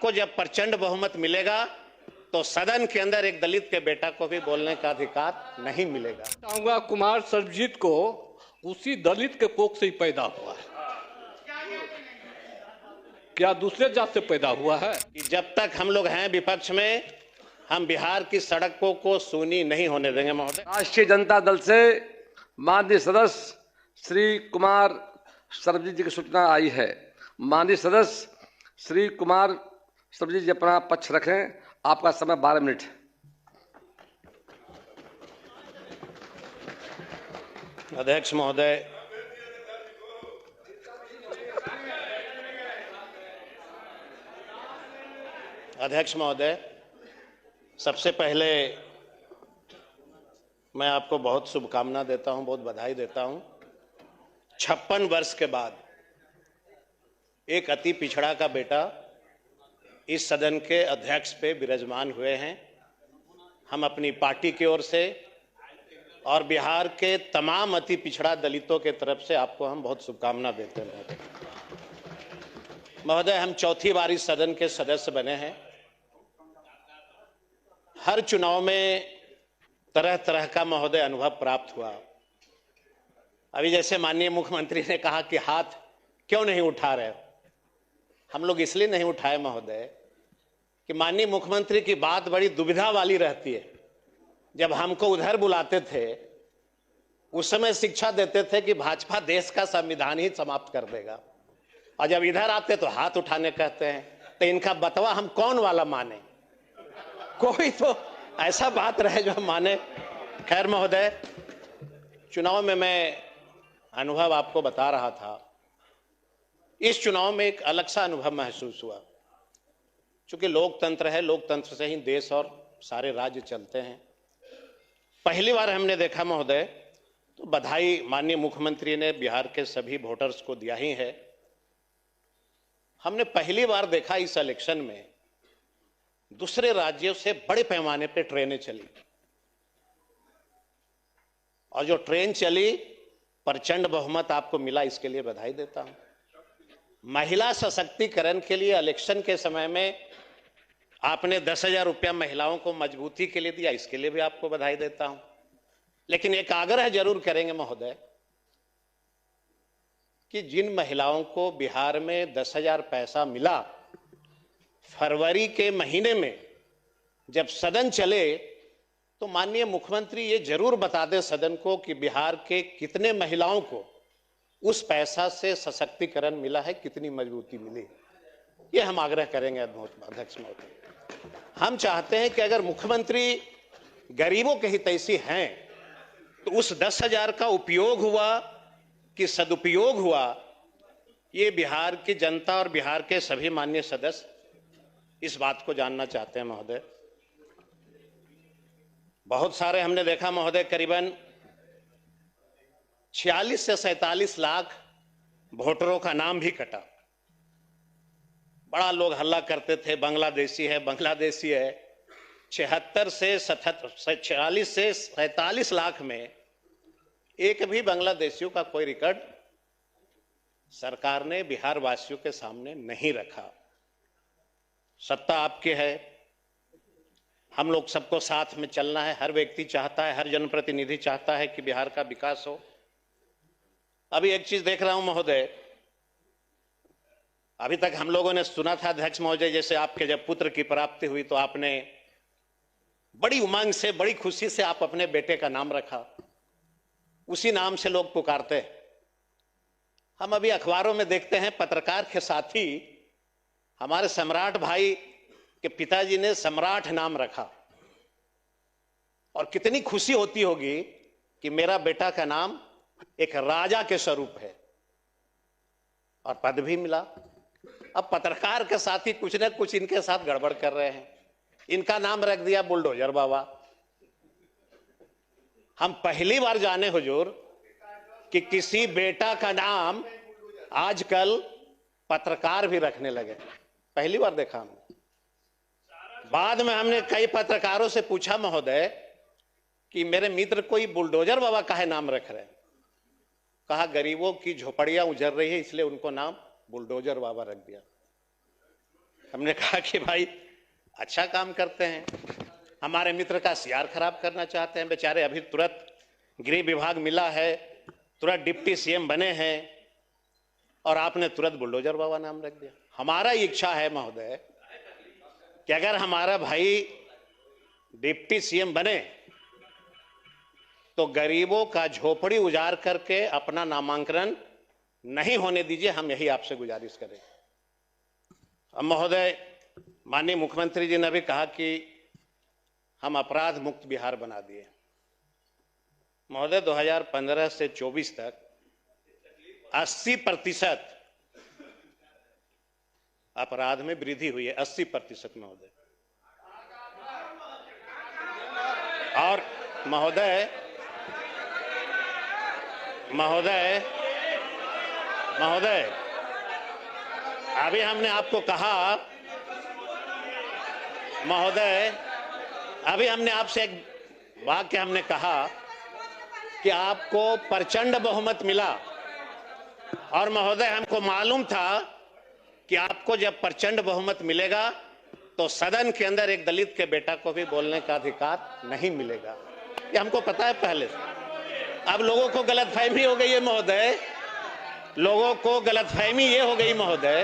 आपको जब प्रचंड बहुमत मिलेगा तो सदन के अंदर एक दलित के बेटा को भी बोलने का अधिकार नहीं मिलेगा। चाहूंगा कुमार सर्वजीत को उसी दलित के कोख से ही पैदा हुआ है, क्या दूसरे जात से पैदा हुआ है? कि जब तक हम लोग हैं विपक्ष में, हम बिहार की सड़कों को सूनी नहीं होने देंगे महोदय। राष्ट्रीय जनता दल से माननीय सदस्य श्री कुमार सर्वजीत जी की सूचना आई है। माननीय सदस्य श्री कुमार सर्वजीत जी अपना पक्ष रखें। आपका समय 12 मिनट है। अध्यक्ष महोदय, अध्यक्ष महोदय, सबसे पहले मैं आपको बहुत शुभकामना देता हूं, बहुत बधाई देता हूं। 56 वर्ष के बाद एक अति पिछड़ा का बेटा इस सदन के अध्यक्ष पे विराजमान हुए हैं। हम अपनी पार्टी की ओर से और बिहार के तमाम अति पिछड़ा दलितों के तरफ से आपको हम बहुत शुभकामना देते हैं। महोदय, हम चौथी बार इस सदन के सदस्य बने हैं। हर चुनाव में तरह तरह का महोदय अनुभव प्राप्त हुआ। अभी जैसे माननीय मुख्यमंत्री ने कहा कि हाथ क्यों नहीं उठा रहे हो, हम लोग इसलिए नहीं उठाए महोदय कि माननीय मुख्यमंत्री की बात बड़ी दुविधा वाली रहती है। जब हमको उधर बुलाते थे उस समय शिक्षा देते थे कि भाजपा देश का संविधान ही समाप्त कर देगा, और जब इधर आते तो हाथ उठाने कहते हैं। तो इनका बतवा हम कौन वाला माने? कोई तो ऐसा बात रहे जो हम माने। खैर महोदय, चुनाव में मैं अनुभव आपको बता रहा था। इस चुनाव में एक अलग सा अनुभव महसूस हुआ। चूंकि लोकतंत्र है, लोकतंत्र से ही देश और सारे राज्य चलते हैं। पहली बार हमने देखा महोदय, तो बधाई माननीय मुख्यमंत्री ने बिहार के सभी वोटर्स को दिया ही है। हमने पहली बार देखा इस इलेक्शन में दूसरे राज्यों से बड़े पैमाने पे ट्रेनें चली, और जो ट्रेन चली प्रचंड बहुमत आपको मिला, इसके लिए बधाई देता हूं। महिला सशक्तिकरण के लिए इलेक्शन के समय में आपने 10,000 रुपया महिलाओं को मजबूती के लिए दिया, इसके लिए भी आपको बधाई देता हूं। लेकिन एक आग्रह जरूर करेंगे महोदय कि जिन महिलाओं को बिहार में 10,000 पैसा मिला, फरवरी के महीने में जब सदन चले तो माननीय मुख्यमंत्री ये जरूर बता दें सदन को कि बिहार के कितने महिलाओं को उस पैसा से सशक्तिकरण मिला है, कितनी मजबूती मिली। ये हम आग्रह करेंगे अध्यक्ष महोदय। हम चाहते हैं कि अगर मुख्यमंत्री गरीबों के हितैषी हैं तो उस 10,000 का उपयोग हुआ कि सदुपयोग हुआ, ये बिहार की जनता और बिहार के सभी माननीय सदस्य इस बात को जानना चाहते हैं महोदय। बहुत सारे हमने देखा महोदय, करीबन 46 से 47 लाख वोटरों का नाम भी कटा। बड़ा लोग हल्ला करते थे, बांग्लादेशी है, बांग्लादेशी है। 46 से 47 लाख में एक भी बांग्लादेशियों का कोई रिकॉर्ड सरकार ने बिहार वासियों के सामने नहीं रखा। सत्ता आपकी है, हम लोग सबको साथ में चलना है। हर व्यक्ति चाहता है, हर जनप्रतिनिधि चाहता है कि बिहार का विकास हो। अभी एक चीज देख रहा हूं महोदय, अभी तक हम लोगों ने सुना था अध्यक्ष महोदय, जैसे आपके जब पुत्र की प्राप्ति हुई तो आपने बड़ी उमंग से, बड़ी खुशी से आप अपने बेटे का नाम रखा, उसी नाम से लोग पुकारते हैं। हम अभी अखबारों में देखते हैं पत्रकार के साथी हमारे सम्राट भाई के पिताजी ने सम्राट नाम रखा, और कितनी खुशी होती होगी कि मेरा बेटा का नाम एक राजा के स्वरूप है, और पद भी मिला। अब पत्रकार के साथी कुछ न कुछ इनके साथ गड़बड़ कर रहे हैं, इनका नाम रख दिया बुलडोजर बाबा। हम पहली बार जाने हुजूर कि किसी बेटा का नाम आजकल पत्रकार भी रखने लगे, पहली बार देखा हमने। बाद में हमने कई पत्रकारों से पूछा महोदय कि मेरे मित्र कोई बुलडोजर बाबा काहे नाम रख रहे हैं? कहा गरीबों की झोपड़ियां उजड़ रही है इसलिए उनको नाम बुलडोजर बाबा रख दिया। हमने कहा कि भाई अच्छा काम करते हैं, हमारे मित्र का सीआर खराब करना चाहते हैं, बेचारे अभी तुरंत गृह विभाग मिला है, तुरंत डिप्टी सीएम बने हैं और आपने तुरंत बुलडोजर बाबा नाम रख दिया। हमारा इच्छा है महोदय कि अगर हमारा भाई डिप्टी सीएम बने तो गरीबों का झोपड़ी उजाड़ करके अपना नामांकन नहीं होने दीजिए, हम यही आपसे गुजारिश करें। अब महोदय, माननीय मुख्यमंत्री जी ने भी कहा कि हम अपराध मुक्त बिहार बना दिए। महोदय, 2015 से 24 तक 80% अपराध में वृद्धि हुई है, 80% महोदय। और महोदय महोदय महोदय अभी हमने आपको कहा, महोदय अभी हमने आपसे एक वाक्य हमने कहा कि आपको प्रचंड बहुमत मिला, और महोदय हमको मालूम था कि आपको जब प्रचंड बहुमत मिलेगा तो सदन के अंदर एक दलित के बेटा को भी बोलने का अधिकार नहीं मिलेगा, ये हमको पता है पहले से। अब लोगों को गलतफहमी हो गई है महोदय, लोगों को गलतफहमी ये हो गई महोदय,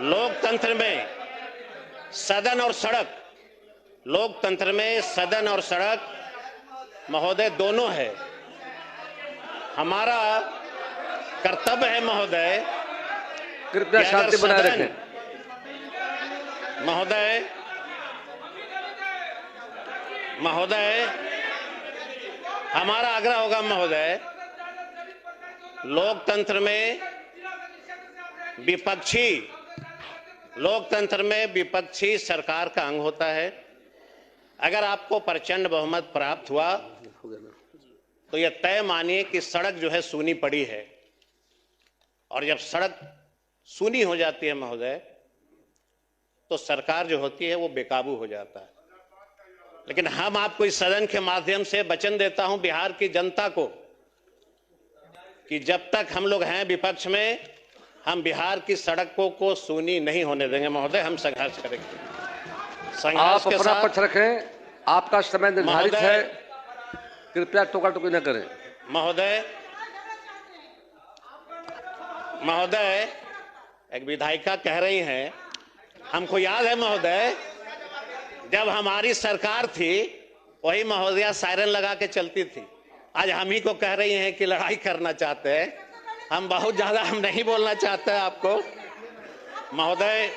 लोकतंत्र में सदन और सड़क, लोकतंत्र में सदन और सड़क महोदय दोनों है। हमारा कर्तव्य है महोदय, कृपया शांति बनाए रखें। महोदय महोदय हमारा आग्रह होगा महोदय, लोकतंत्र में विपक्षी सरकार का अंग होता है। अगर आपको प्रचंड बहुमत प्राप्त हुआ तो यह तय मानिए कि सड़क जो है सूनी पड़ी है, और जब सड़क सूनी हो जाती है महोदय तो सरकार जो होती है वो बेकाबू हो जाता है। लेकिन हम आपको इस सदन के माध्यम से वचन देता हूं बिहार की जनता को कि जब तक हम लोग हैं विपक्ष में, हम बिहार की सड़कों को सूनी नहीं होने देंगे महोदय, हम संघर्ष करेंगे। आप अपना पक्ष रखें, आपका समय निर्धारित है, कृपया टोका टोकी न करें। महोदय एक विधायिका कह रही हैं, हमको याद है महोदय जब हमारी सरकार थी वही महोदया सायरन लगा के चलती थी, आज हम ही को कह रही हैं कि लड़ाई करना चाहते हैं। हम बहुत ज्यादा हम नहीं बोलना चाहते हैं आपको महोदय।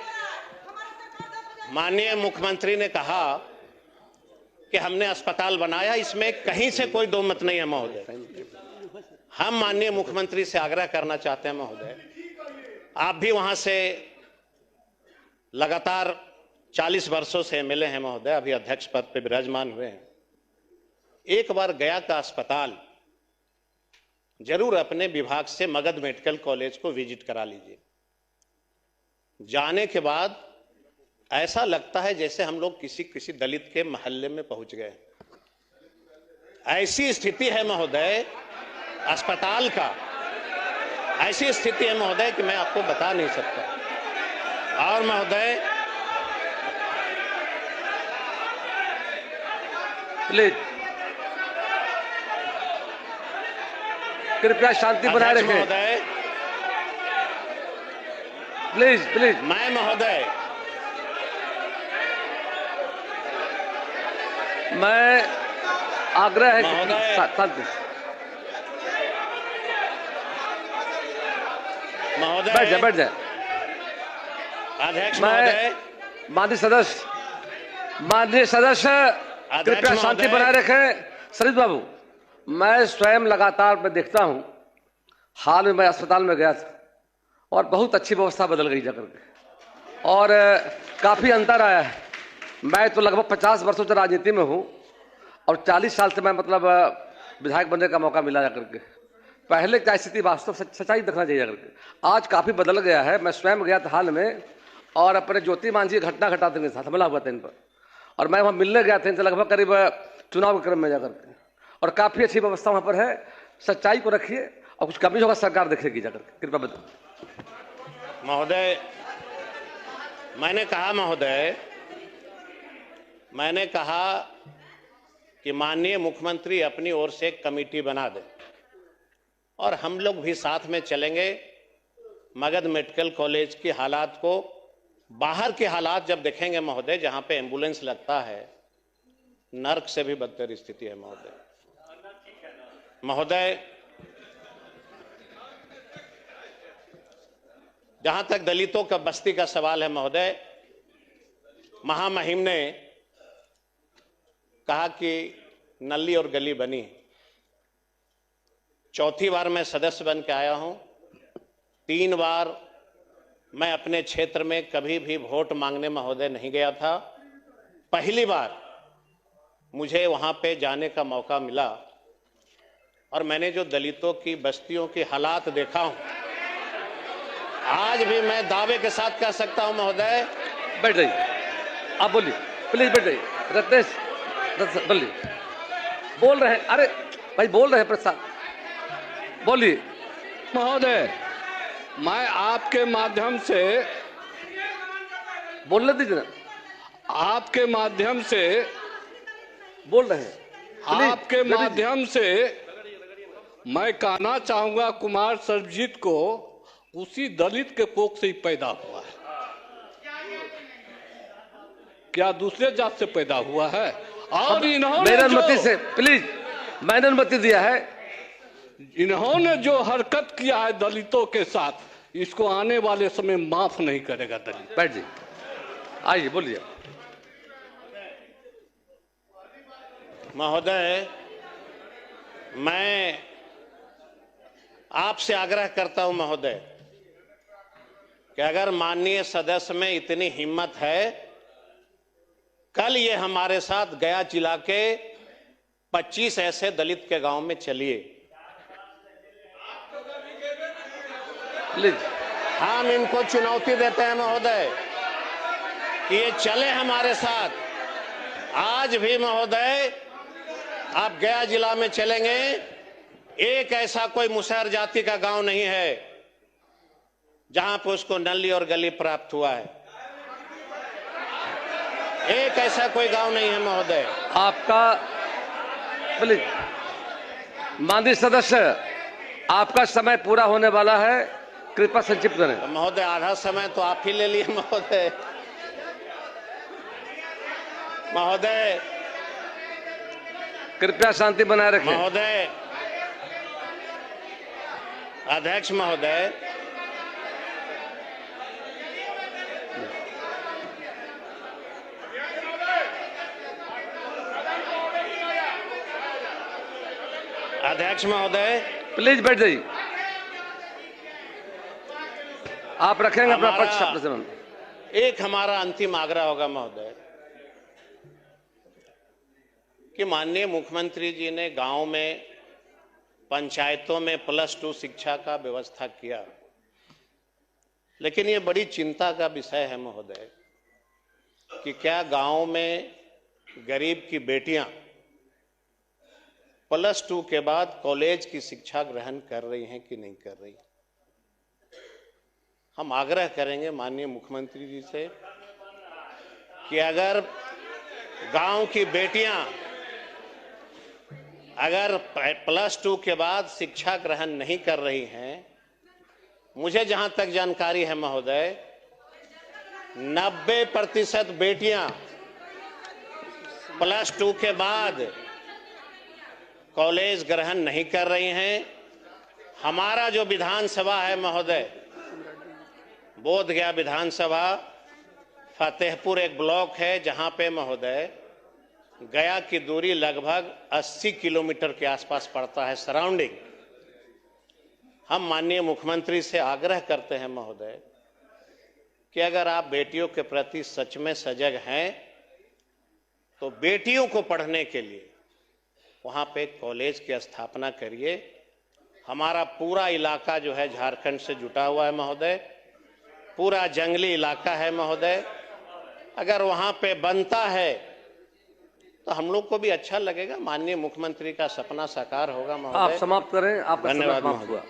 माननीय मुख्यमंत्री ने कहा कि हमने अस्पताल बनाया, इसमें कहीं से कोई दो मत नहीं है महोदय। हम माननीय मुख्यमंत्री से आग्रह करना चाहते हैं महोदय, आप भी वहां से लगातार 40 वर्षों से एमएलए हैं महोदय, अभी अध्यक्ष पद पे विराजमान हुए हैं। एक बार गया का अस्पताल जरूर अपने विभाग से मगध मेडिकल कॉलेज को विजिट करा लीजिए। जाने के बाद ऐसा लगता है जैसे हम लोग किसी दलित के मोहल्ले में पहुंच गए। ऐसी स्थिति है महोदय अस्पताल का, ऐसी स्थिति है महोदय कि मैं आपको बता नहीं सकता। और महोदय प्लीज कृपया शांति बनाए रखें महोदय, प्लीज प्लीज। मैं महोदय मैं आग्रह है महोदय, शांति। महोदय बैठ जाए। अध्यक्ष महोदय, माननीय सदस्य कृपया शांति बनाए रखें। सरित बाबू, मैं स्वयं लगातार मैं देखता हूं, हाल में मैं अस्पताल में गया था और बहुत अच्छी व्यवस्था बदल गई जाकर के, और काफी अंतर आया है। मैं तो लगभग 50 वर्षों से राजनीति में हूं और 40 साल से मैं मतलब विधायक बनने का मौका मिला जाकर के। पहले क्या स्थिति, वास्तव सच्चाई देखना चाहिए जाकर के, आज काफी बदल गया है। मैं स्वयं गया था हाल में और अपने ज्योति मांझी घटना घटाते के साथ हमला हुआ था इन पर, और मैं वहां मिलने गया था इनसे लगभग करीब चुनाव के क्रम में जाकर के, और काफी अच्छी व्यवस्था वहां पर है। सच्चाई को रखिए और कुछ कमी होगा सरकार देखेगी जाकर के, कृपया बताओ। मैंने कहा महोदय, मैंने कहा कि माननीय मुख्यमंत्री अपनी ओर से एक कमेटी बना दे और हम लोग भी साथ में चलेंगे। मगध मेडिकल कॉलेज के हालात को, बाहर के हालात जब देखेंगे महोदय, जहां पे एम्बुलेंस लगता है, नर्क से भी बदतर स्थिति है महोदय। जहां तक दलितों का बस्ती का सवाल है महोदय, महामहिम ने कहा कि नली और गली बनी। चौथी बार मैं सदस्य बन के आया हूं। 3 बार मैं अपने क्षेत्र में कभी भी वोट मांगने महोदय नहीं गया था। पहली बार मुझे वहां पे जाने का मौका मिला और मैंने जो दलितों की बस्तियों की हालात देखा हूं, आज भी मैं दावे के साथ कह सकता हूं महोदय। बैठ जाइए, आप बोलिए, प्लीज बैठ जाइए। रत्नेश बोलिए, बोल रहे हैं। अरे भाई बोल रहे हैं प्रसाद, बोलिए। महोदय, मैं आपके माध्यम से बोलने दीजिए ना, आपके माध्यम से बोल रहे हैं। आपके माध्यम से मैं कहना चाहूंगा, कुमार सर्वजीत को उसी दलित के कोख से ही पैदा हुआ है, क्या दूसरे जात से पैदा हुआ है? और इन्होंने मेरी अनुमति से, प्लीज, मैंने अनुमति दिया है। इन्होंने जो हरकत किया है दलितों के साथ, इसको आने वाले समय माफ नहीं करेगा दलित। बैठ जाइए, आइए बोलिए। महोदय, मैं आपसे आग्रह करता हूं महोदय कि अगर माननीय सदस्य में इतनी हिम्मत है, कल ये हमारे साथ गया जिला के 25 ऐसे दलित के गांव में चलिए। प्लीज, हम इनको चुनौती देते हैं महोदय कि ये चले हमारे साथ। आज भी महोदय आप गया जिला में चलेंगे, एक ऐसा कोई मुसहर जाति का गांव नहीं है जहां पर उसको नली और गली प्राप्त हुआ है। एक ऐसा कोई गांव नहीं है महोदय। आपका, प्लीज, माननीय सदस्य, आपका समय पूरा होने वाला है, कृपया संक्षिप्त करें। तो महोदय, आधा समय तो आप ही ले लिए महोदय। महोदय, कृपया शांति बनाए रखें। महोदय, अध्यक्ष महोदय, अध्यक्ष महोदय, प्लीज बैठ जाइए। आप रखेंगे अपना पक्ष शब्द से। एक हमारा अंतिम आग्रह होगा महोदय कि माननीय मुख्यमंत्री जी ने गांव में, पंचायतों में +2 शिक्षा का व्यवस्था किया, लेकिन ये बड़ी चिंता का विषय है महोदय कि क्या गांव में गरीब की बेटियां +2 के बाद कॉलेज की शिक्षा ग्रहण कर रही हैं कि नहीं कर रही। हम आग्रह करेंगे माननीय मुख्यमंत्री जी से कि अगर गांव की बेटियां अगर +2 के बाद शिक्षा ग्रहण नहीं कर रही हैं, मुझे जहां तक जानकारी है महोदय, 90% बेटियां +2 के बाद कॉलेज ग्रहण नहीं कर रही हैं। हमारा जो विधानसभा है महोदय, बोधगया विधानसभा, फतेहपुर एक ब्लॉक है जहां पे महोदय गया की दूरी लगभग 80 किलोमीटर के आसपास पड़ता है, सराउंडिंग। हम माननीय मुख्यमंत्री से आग्रह करते हैं महोदय कि अगर आप बेटियों के प्रति सच में सजग हैं तो बेटियों को पढ़ने के लिए वहां पे कॉलेज की स्थापना करिए। हमारा पूरा इलाका जो है झारखंड से जुटा हुआ है महोदय, पूरा जंगली इलाका है महोदय। अगर वहां पे बनता है तो हम लोग को भी अच्छा लगेगा, माननीय मुख्यमंत्री का सपना साकार होगा महोदय। आप समाप्त करें, आपका समय धन्यवाद समाप्त महोदय। हुआ।